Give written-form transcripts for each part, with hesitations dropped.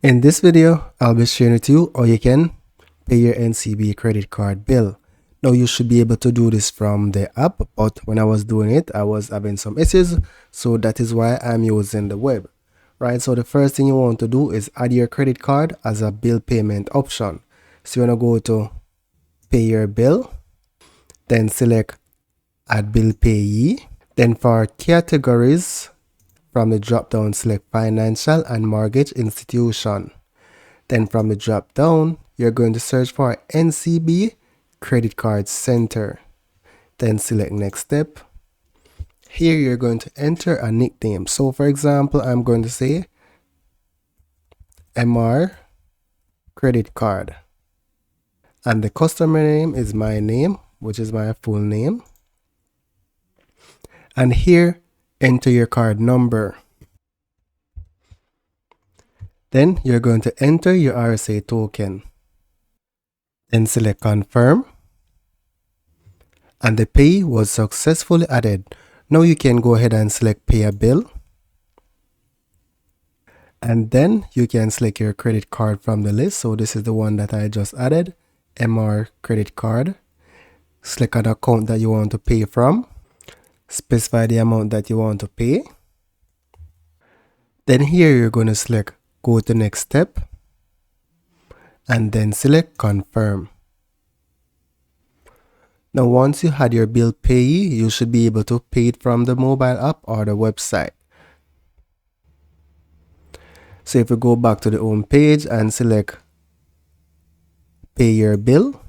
In this video, I'll be sharing with you how you can pay your NCB credit card bill. Now you should be able to do this from the app, but when I was doing it, I was having some issues, so that is why I'm using the web. Right, so the first thing you want to do is add your credit card as a bill payment option. So you want to go to pay your bill, then select add bill payee. Then for categories, from the drop down select financial and mortgage institution. Then from the drop down, you're going to search for NCB Credit Card Center. Then select next step. Here you're going to enter a nickname. So for example, I'm going to say MR Credit Card. And the customer name is my name, which is my full name. And here, enter your card number. Then you're going to enter your RSA token. Then select confirm. And the pay was successfully added. Now you can go ahead and select pay a bill. And then you can select your credit card from the list. So this is the one that I just added, MR credit card. Select an account that you want to pay from. Specify the amount that you want to pay. Then here you're going to select go to next step and then select confirm. Now once you had your bill payee, you should be able to pay it from the mobile app or the website. So if you go back to the home page and select pay your bill,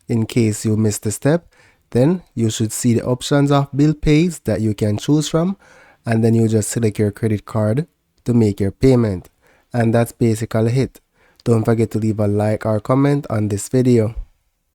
in case you missed the step, then you should see the options of bill pays that you can choose from, and then you just select your credit card to make your payment. And that's basically it. Don't forget to leave a like or comment on this video.